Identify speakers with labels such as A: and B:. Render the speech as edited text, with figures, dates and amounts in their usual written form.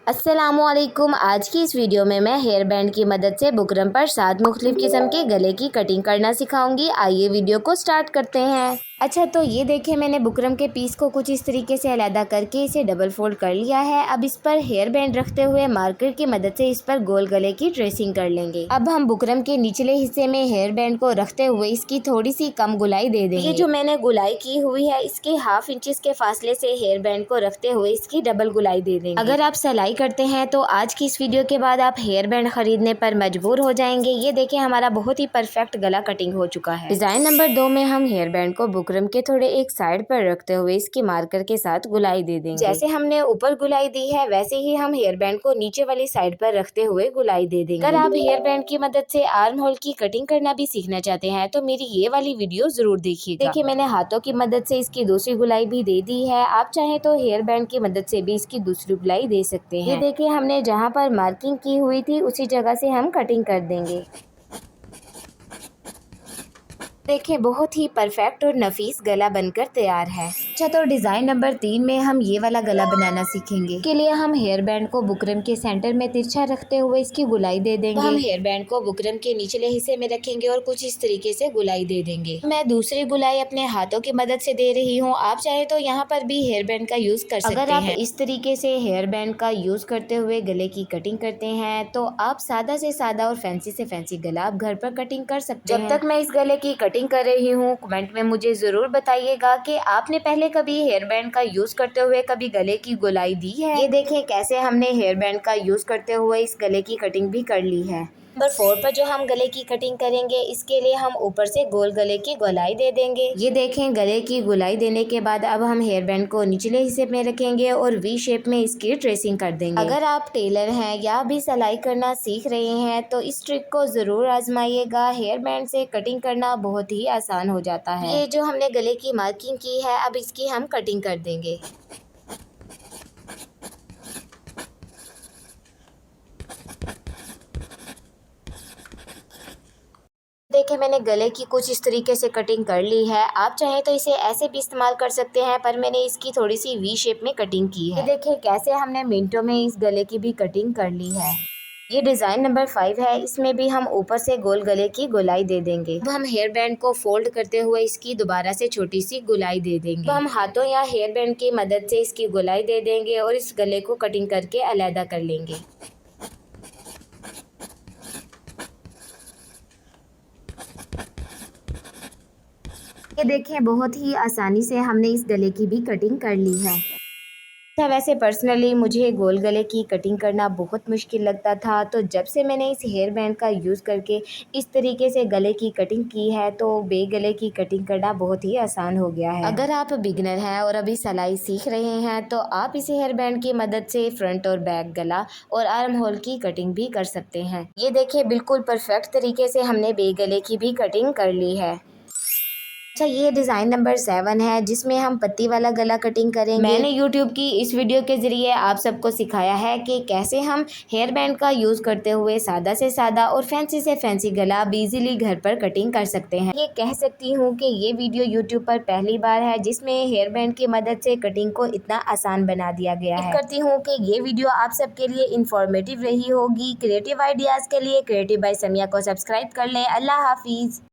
A: अस्सलामु अलैकुम। आज की इस वीडियो में मैं हेयर बैंड की मदद से बुकरम पर 7 मुख्तलिफ किस्म के गले की कटिंग करना सिखाऊंगी। आइए वीडियो को स्टार्ट करते हैं। अच्छा, तो ये देखिए मैंने बुकरम के पीस को कुछ इस तरीके से अलग करके इसे डबल फोल्ड कर लिया है। अब इस पर हेयर बैंड रखते हुए मार्कर की मदद से इस पर गोल गले की ट्रेसिंग कर लेंगे। अब हम बुकरम के निचले हिस्से में हेयर बैंड को रखते हुए इसकी थोड़ी सी कम गुलाई दे देंगे। ये जो मैंने गुलाई की हुई है इसके हाफ इंचेस के फासले से हेयर बैंड को रखते हुए इसकी डबल गुलाई दे देंगे। अगर आप सिलाई करते हैं तो आज की इस वीडियो के बाद आप हेयर बैंड खरीदने पर मजबूर हो जाएंगे। ये देखिए हमारा बहुत ही परफेक्ट गला कटिंग हो चुका है। डिजाइन नंबर 2 में हम हेयर बैंड को बुकरम के थोड़े एक साइड पर रखते हुए इसकी मार्कर के साथ गुलाई दे देंगे। जैसे हमने ऊपर गुलाई दी है वैसे ही हम हेयर बैंड को नीचे वाली साइड पर रखते हुए गुलाई दे देंगे। अगर आप हेयर बैंड की मदद से आर्म होल की कटिंग करना भी सीखना चाहते हैं तो मेरी ये वाली वीडियो जरूर देखिएगा। देखिए मैंने हाथों की मदद से इसकी दूसरी गुलाई भी दे दी है। आप चाहें तो हेयर बैंड की मदद से भी इसकी दूसरी गुलाई दे सकते हैं। ये देखिए हमने जहाँ पर मार्किंग की हुई थी उसी जगह से हम कटिंग कर देंगे। देखिए बहुत ही परफेक्ट और नफीस गला बनकर तैयार है। अच्छा, तो डिजाइन नंबर 3 में हम ये वाला गला बनाना सीखेंगे। इसके लिए हम हेयर बैंड को बुकरम के सेंटर में तिरछा रखते हुए इसकी गुलाई दे देंगे। हम हेयर बैंड को बुकरम के निचले हिस्से में रखेंगे और कुछ इस तरीके से गुलाई दे देंगे। मैं दूसरी गुलाई अपने हाथों की मदद से दे रही हूँ। आप चाहे तो यहाँ पर भी हेयर बैंड का यूज कर सकते हैं। अगर आप इस तरीके से हेयर बैंड का यूज करते हुए गले की कटिंग करते हैं तो आप सादा से सादा और फैंसी से फैंसी गला आप घर पर कटिंग कर सकते हैं। जब तक मैं इस गले की कटिंग कर रही हूँ कमेंट में मुझे जरूर बताइएगा कि आपने पहले कभी हेयर बैंड का यूज करते हुए कभी गले की गोलाई दी है। ये देखें कैसे हमने हेयर बैंड का यूज करते हुए इस गले की कटिंग भी कर ली है। नंबर 4 पर जो हम गले की कटिंग करेंगे इसके लिए हम ऊपर से गोल गले की गोलाई दे देंगे। ये देखें गले की गोलाई देने के बाद अब हम हेयर बैंड को निचले हिस्से में रखेंगे और वी शेप में इसकी ट्रेसिंग कर देंगे। अगर आप टेलर हैं या भी सिलाई करना सीख रहे हैं तो इस ट्रिक को जरूर आजमाइएगा। हेयर बैंड से कटिंग करना बहुत ही आसान हो जाता है। ये जो हमने गले की मार्किंग की है अब इसकी हम कटिंग कर देंगे। देखिए मैंने गले की कुछ इस तरीके से कटिंग कर ली है। आप चाहें तो इसे ऐसे भी इस्तेमाल कर सकते हैं पर मैंने इसकी थोड़ी सी वी शेप में कटिंग की है। देखिए कैसे हमने मिनटों में इस गले की भी कटिंग कर ली है। ये डिजाइन नंबर 5 है। इसमें भी हम ऊपर से गोल गले की गोलाई दे देंगे। अब हम हेयर बैंड को फोल्ड करते हुए इसकी दोबारा से छोटी सी गोलाई दे देंगे। अब हम हाथों या हेयर बैंड की मदद से इसकी गोलाई दे देंगे और इस गले को कटिंग करके अलहदा कर लेंगे। ये देखें बहुत ही आसानी से हमने इस गले की भी कटिंग कर ली है। अच्छा, वैसे पर्सनली मुझे गोल गले की कटिंग करना बहुत मुश्किल लगता था, तो जब से मैंने इस हेयर बैंड का यूज़ करके इस तरीके से गले की कटिंग की है तो बे गले की कटिंग करना बहुत ही आसान हो गया है। अगर आप बिगनर हैं और अभी सिलाई सीख रहे हैं तो आप इस हेयर बैंड की मदद से फ्रंट और बैक गला और आर्म होल की कटिंग भी कर सकते हैं। ये देखिए बिल्कुल परफेक्ट तरीके से हमने बे गले की भी कटिंग कर ली है। अच्छा, ये डिज़ाइन नंबर 7 है जिसमें हम पत्ती वाला गला कटिंग करेंगे। मैंने YouTube की इस वीडियो के ज़रिए आप सबको सिखाया है कि कैसे हम हेयर बैंड का यूज़ करते हुए सादा से सादा और फैंसी से फैंसी गला इजीली घर पर कटिंग कर सकते हैं। ये कह सकती हूँ कि ये वीडियो YouTube पर पहली बार है जिसमें हेयर बैंड की मदद से कटिंग को इतना आसान बना दिया गया है। करती हूँ कि ये वीडियो आप सबके लिए इंफॉर्मेटिव रही होगी। क्रिएटिव आइडियाज़ के लिए क्रिएटिव बाय समिया को सब्सक्राइब कर लें। अल्लाह हाफिज़।